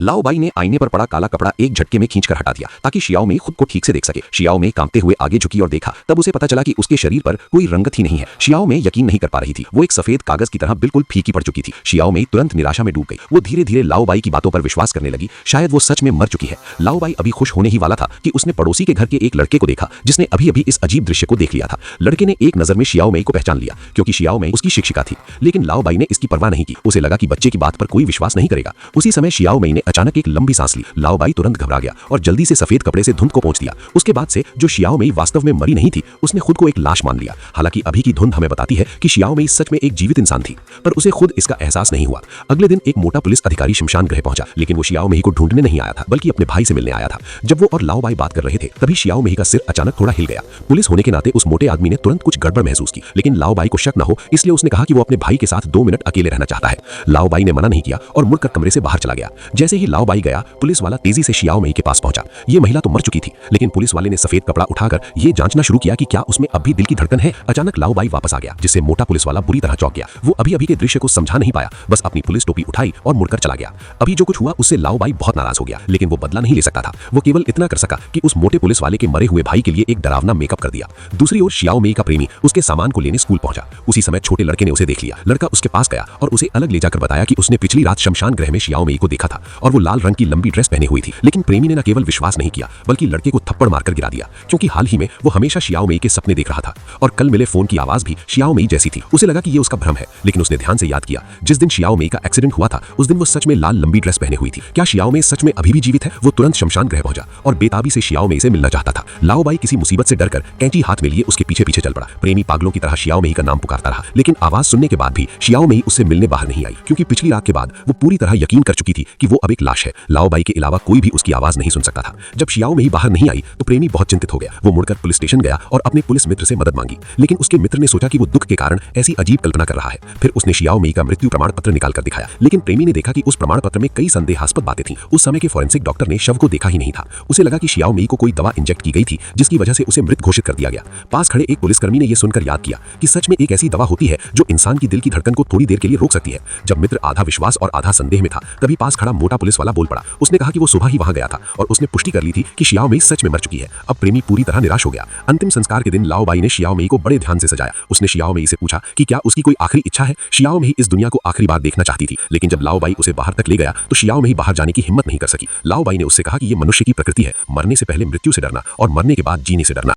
लाओबाई ने आईने पर पड़ा काला कपड़ा एक झटके में खींचकर हटा दिया ताकि शियाओ में खुद को ठीक से देख सके। शियाओ में कांपते हुए आगे झुकी और देखा, तब उसे पता चला कि उसके शरीर पर कोई रंगत ही नहीं है। शियाओ में यकीन नहीं कर पा रही थी, वो एक सफेद कागज की तरह बिल्कुल फीकी पड़ चुकी थी। शियाओ में तुरंत निराशा में डूब गई। वो धीरे धीरे लाओबाई की बातों पर विश्वास करने लगी, शायद वो सच में मर चुकी है। लाओबाई अभी खुश होने ही वाला था कि उसने पड़ोसी के घर के एक लड़के को देखा जिसने अभी अभी इस अजीब दृश्य को देख लिया था। लड़के ने एक नजर में शियाओ में को पहचान लिया क्योंकि शियाओ में उसकी शिक्षिका थी, लेकिन लाओबाई ने इसकी परवाह नहीं की। उसे लगा कि बच्चे की बात पर कोई विश्वास नहीं करेगा। उसी समय शियाओ में ने अचानक एक लंबी सांस ली। लाओबाई तुरंत घबरा गया और जल्दी से सफेद कपड़े से धुंध को पोंछ दिया। उसके बाद से जो शियाओ में वास्तव में मरी नहीं थी, उसने खुद को एक लाश मान लिया। हालांकि अभी की धुंध हमें बताती है कि शियाओ में सच में एक जीवित इंसान थी, पर उसे खुद इसका एहसास नहीं हुआ। अगले दिन एक मोटा पुलिस अधिकारी शमशान गृह पहुंचा, लेकिन वो शियाओ में को ढूंढने नहीं आया था बल्कि अपने भाई से मिलने आया था। जब वो और लाओबाई बात कर रहे थे तभी शियाओ में का सिर अचानक थोड़ा हिल गया। पुलिस होने के नाते उस मोटे आदमी ने तुरंत कुछ गड़बड़ महसूस की, लेकिन लाओबाई को शक न हो इसलिए उसने कहा कि वो अपने भाई के साथ 2 मिनट अकेले रहना चाहता है। लाओबाई ने मना नहीं किया और मुड़कर कमरे से बाहर चला गया। जैसे ही लाओबाई गया, पुलिस वाला तेजी से शियाओ में के पास पहुंचा। ये महिला तो मर चुकी थी, लेकिन पुलिस वाले ने सफेद कपड़ा उठाकर ये जांचना शुरू किया कि क्या उसमें अब भी दिल की धड़कन है। अचानक लाओबाई वापस आ गया, जिससे मोटा पुलिस वाला बुरी तरह चौंक गया। वो अभी अभी के दृश्य को समझा नहीं पाया, बस अपनी पुलिस टोपी उठाई और मुड़कर चला गया। अभी जो कुछ हुआ उससे लाओबाई बहुत नाराज हो गया, लेकिन वो बदला नहीं ले सकता था। वो केवल इतना कर सका कि उस मोटे पुलिस वाले के मरे हुए भाई के लिए एक डरावना मेकअप कर दिया। दूसरी ओर शियाओ में का प्रेमी उसके सामान को लेने स्कूल पहुंचा। उसी समय छोटे लड़के ने उसे देख लिया। लड़का उसके पास गया और उसे अलग ले जाकर बताया कि उसने पिछली रात शमशान गृह में शियाओ में को देखा था और वो लाल रंग की लंबी ड्रेस पहने हुई थी। लेकिन प्रेमी ने न केवल विश्वास नहीं किया बल्कि लड़के को थप्पड़ मारकर गिरा दिया, क्योंकि हाल ही में वो हमेशा शियाओ में के सपने देख रहा था और कल मिले फोन की आवाज भी शियाओ में जैसी थी। उसे लगा कि ये उसका भ्रम है, लेकिन उसने ध्यान से याद किया जिस दिन शियाओ में का एक्सीडेंट हुआ था उस दिन वो सच में लाल लंबी ड्रेस पहने हुई थी। क्या शियाओ में सच में अभी भी जीवित है? वो तुरंत शमशान गृह पहुंचा और बेताबी से शियाओ में से मिलना चाहता था। लाओबाई किसी मुसीबत से डरकर कैंची हाथ में लिए उसके पीछे पीछे चल पड़ा। प्रेमी पागलों की तरह शियाओ में का नाम पुकारता रहा, लेकिन आवाज सुनने के बाद भी शियाओ में उससे मिलने बाहर नहीं आई, क्योंकि पिछली रात के बाद वो पूरी तरह यकीन कर चुकी थी कि वो अब एक लाश है। लाओबाई के अलावा कोई भी उसकी आवाज नहीं सुन सकता था। जब शियाओ में बाहर नहीं आई तो प्रेमी बहुत चिंतित हो गया। वो मुड़कर पुलिस स्टेशन गया और अपने पुलिस मित्र से मदद मांगी, लेकिन उसके मित्र ने सोचा कि वो दुख के कारण ऐसी अजीब कल्पना कर रहा है। फिर उसने शियाओ में का मृत्यु प्रमाण पत्र निकाल कर दिखाया, लेकिन प्रेमी ने देखा कि उस प्रमाण पत्र में कई संदेहास्पद बातें थीं। उस समय के फोरेंसिक डॉक्टर ने शव को देखा ही नहीं था। उसे लगा कि शियाओ में को कोई दवा इंजेक्ट की गई थी जिसकी वजह से उसे मृत घोषित कर दिया गया। पास खड़े एक पुलिसकर्मी ने यह सुनकर याद किया कि सच में एक ऐसी दवा होती है जो इंसान की दिल की धड़कन को थोड़ी देर के लिए रोक सकती है। जब मित्र आधा विश्वास और आधा संदेह में था, तभी पास खड़ा मोटा पुलिस वाला बोल पड़ा। उसने कहा कि वो सुबह ही वहां गया था और उसने पुष्टि कर ली थी कि शियाओ में सच में मर चुकी है। अब प्रेमी पूरी तरह निराश हो गया। अंतिम संस्कार के दिन लाओबाई ने शियाओ में को बड़े ध्यान से सजाया। उसने शियाओ में से पूछा कि क्या उसकी कोई आखिरी इच्छा है। शियाओ में इस दुनिया को आखिरी बार देखना चाहती थी, लेकिन जब लाओबाई उसे बाहर तक ले गया तो शियाओ में बाहर जाने की हिम्मत नहीं कर सकी। लाओबाई ने उससे कहा कि यह मनुष्य की प्रकृति है, मरने से पहले मृत्यु से डरना और मरने के बाद जीने से डरना।